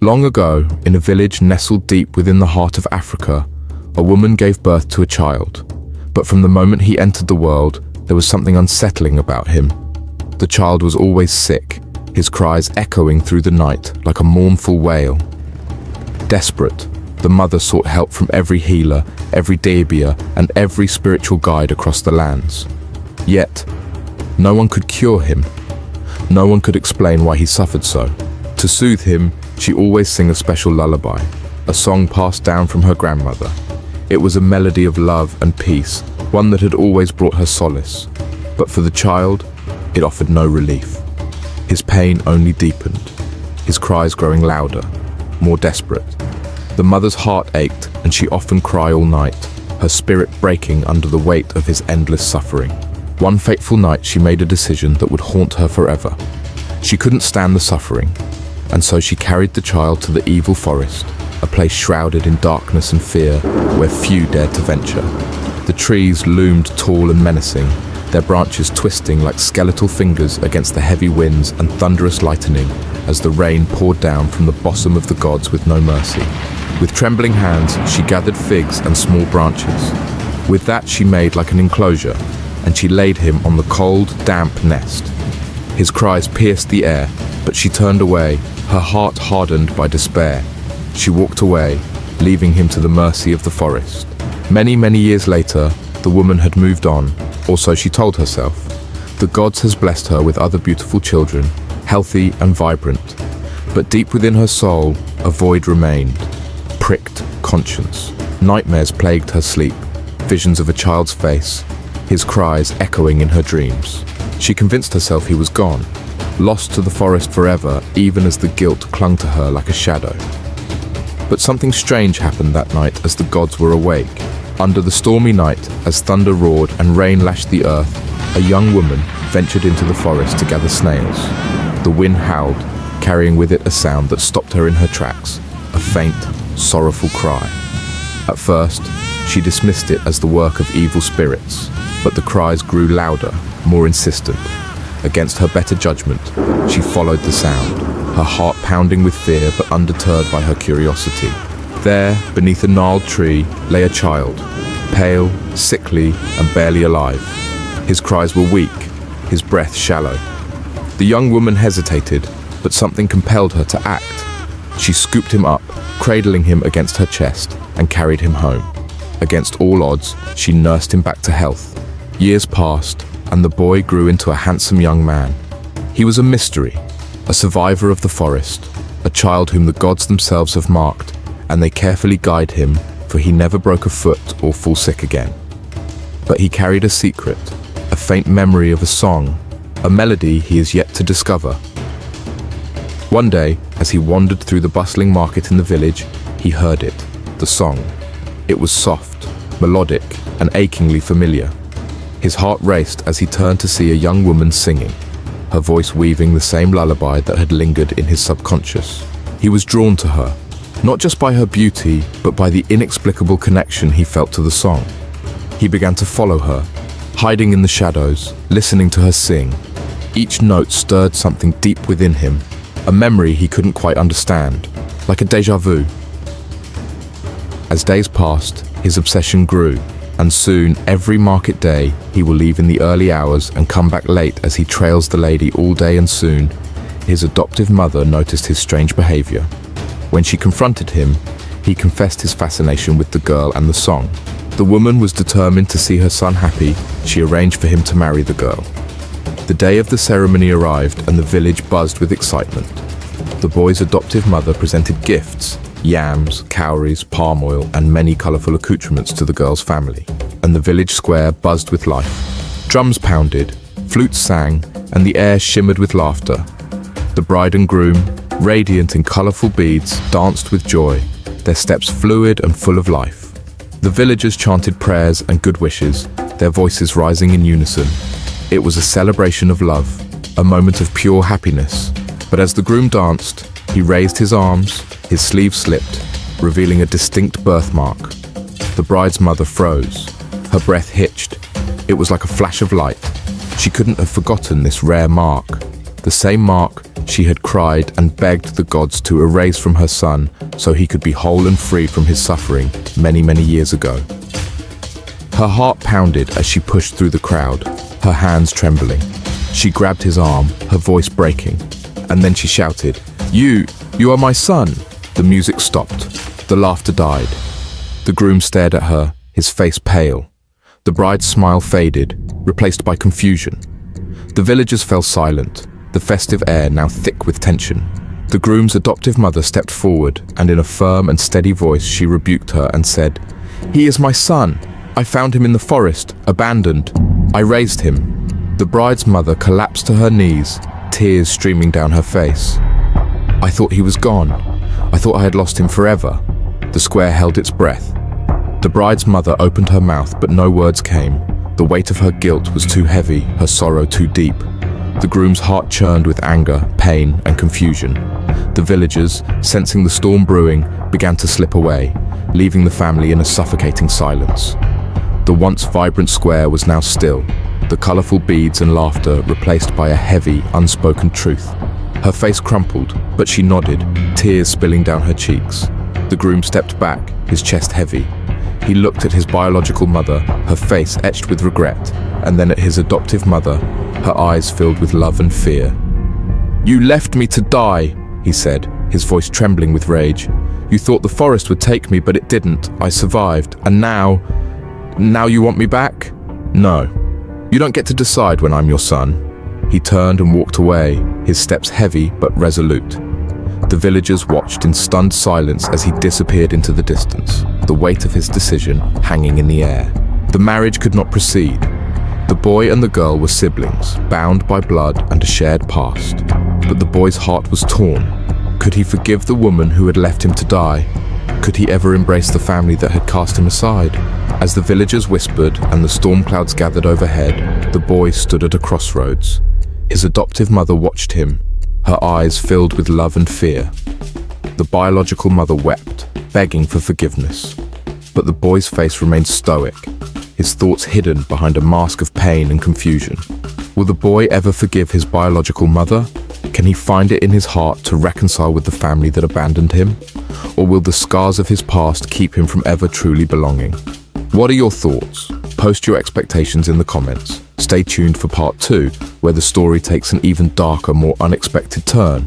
Long ago, in a village nestled deep within the heart of Africa, a woman gave birth to a child. But from the moment he entered the world, there was something unsettling about him. The child was always sick, his cries echoing through the night like a mournful wail. Desperate, the mother sought help from every healer, every debia, and every spiritual guide across the lands. Yet, no one could cure him. No one could explain why he suffered so. To soothe him, she always sang a special lullaby, a song passed down from her grandmother. It was a melody of love and peace, one that had always brought her solace. But for the child, it offered no relief. His pain only deepened, his cries growing louder, more desperate. The mother's heart ached, and she often cried all night, her spirit breaking under the weight of his endless suffering. One fateful night, she made a decision that would haunt her forever. She couldn't stand the suffering, and so she carried the child to the evil forest, a place shrouded in darkness and fear, where few dared to venture. The trees loomed tall and menacing, their branches twisting like skeletal fingers against the heavy winds and thunderous lightning as the rain poured down from the bosom of the gods with no mercy. With trembling hands, she gathered figs and small branches. With that she made like an enclosure, and she laid him on the cold, damp nest. His cries pierced the air, but she turned away, her heart hardened by despair. She walked away, leaving him to the mercy of the forest. Many, many years later, the woman had moved on, or so she told herself. The gods has blessed her with other beautiful children, healthy and vibrant. But deep within her soul, a void remained. Pricked conscience. Nightmares plagued her sleep, visions of a child's face, his cries echoing in her dreams. She convinced herself he was gone, lost to the forest forever, even as the guilt clung to her like a shadow. But something strange happened that night as the gods were awake. Under the stormy night, as thunder roared and rain lashed the earth, a young woman ventured into the forest to gather snails. The wind howled, carrying with it a sound that stopped her in her tracks, a faint, sorrowful cry. At first, she dismissed it as the work of evil spirits, but the cries grew louder, more insistent. Against her better judgment, she followed the sound, her heart pounding with fear but undeterred by her curiosity. There, beneath a gnarled tree, lay a child, pale, sickly, and barely alive. His cries were weak, his breath shallow. The young woman hesitated, but something compelled her to act. She scooped him up, cradling him against her chest, and carried him home. Against all odds, she nursed him back to health. Years passed, and the boy grew into a handsome young man. He was a mystery, a survivor of the forest, a child whom the gods themselves have marked, and they carefully guide him, for he never broke a foot or fall sick again. But he carried a secret, a faint memory of a song, a melody he is yet to discover. One day, as he wandered through the bustling market in the village, he heard it, the song. It was soft, melodic, and achingly familiar. His heart raced as he turned to see a young woman singing, her voice weaving the same lullaby that had lingered in his subconscious. He was drawn to her, not just by her beauty, but by the inexplicable connection he felt to the song. He began to follow her, hiding in the shadows, listening to her sing. Each note stirred something deep within him, a memory he couldn't quite understand, like a déjà vu. As days passed, his obsession grew, and soon, every market day, he will leave in the early hours and come back late as he trails the lady all day, and soon, his adoptive mother noticed his strange behavior. When she confronted him, he confessed his fascination with the girl and the song. The woman was determined to see her son happy. She arranged for him to marry the girl. The day of the ceremony arrived and the village buzzed with excitement. The boy's adoptive mother presented gifts, yams, cowries, palm oil, and many colorful accoutrements to the girl's family, and the village square buzzed with life. Drums pounded, flutes sang, and the air shimmered with laughter. The bride and groom, radiant in colorful beads, danced with joy, their steps fluid and full of life. The villagers chanted prayers and good wishes, their voices rising in unison. It was a celebration of love, a moment of pure happiness. But as the groom danced, he raised his arms, his sleeve slipped, revealing a distinct birthmark. The bride's mother froze. Her breath hitched. It was like a flash of light. She couldn't have forgotten this rare mark. the same mark she had cried and begged the gods to erase from her son so he could be whole and free from his suffering many, many years ago. Her heart pounded as she pushed through the crowd, her hands trembling. She grabbed his arm, her voice breaking, and then she shouted, You are my son!" The music stopped. The laughter died. The groom stared at her, his face pale. The bride's smile faded, replaced by confusion. The villagers fell silent, the festive air now thick with tension. The groom's adoptive mother stepped forward, and in a firm and steady voice she rebuked her and said, "He is my son. I found him in the forest, abandoned. I raised him." The bride's mother collapsed to her knees, tears streaming down her face. "I thought he was gone. I thought I had lost him forever." The square held its breath. The bride's mother opened her mouth, but no words came. The weight of her guilt was too heavy, her sorrow too deep. The groom's heart churned with anger, pain, and confusion. The villagers, sensing the storm brewing, began to slip away, leaving the family in a suffocating silence. The once vibrant square was now still, the colorful beads and laughter replaced by a heavy, unspoken truth. Her face crumpled, but she nodded, tears spilling down her cheeks. The groom stepped back, his chest heavy. He looked at his biological mother, her face etched with regret, and then at his adoptive mother, her eyes filled with love and fear. "You left me to die," he said, his voice trembling with rage. "You thought the forest would take me, but it didn't. I survived, and now you want me back? No. You don't get to decide when I'm your son." He turned and walked away, his steps heavy but resolute. The villagers watched in stunned silence as he disappeared into the distance, the weight of his decision hanging in the air. The marriage could not proceed. The boy and the girl were siblings, bound by blood and a shared past. But the boy's heart was torn. Could he forgive the woman who had left him to die? Could he ever embrace the family that had cast him aside? As the villagers whispered and the storm clouds gathered overhead, the boy stood at a crossroads. His adoptive mother watched him, her eyes filled with love and fear. The biological mother wept, begging for forgiveness. But the boy's face remained stoic, his thoughts hidden behind a mask of pain and confusion. Will the boy ever forgive his biological mother? Can he find it in his heart to reconcile with the family that abandoned him? Or will the scars of his past keep him from ever truly belonging? What are your thoughts? Post your expectations in the comments. Stay tuned for part 2, where the story takes an even darker, more unexpected turn.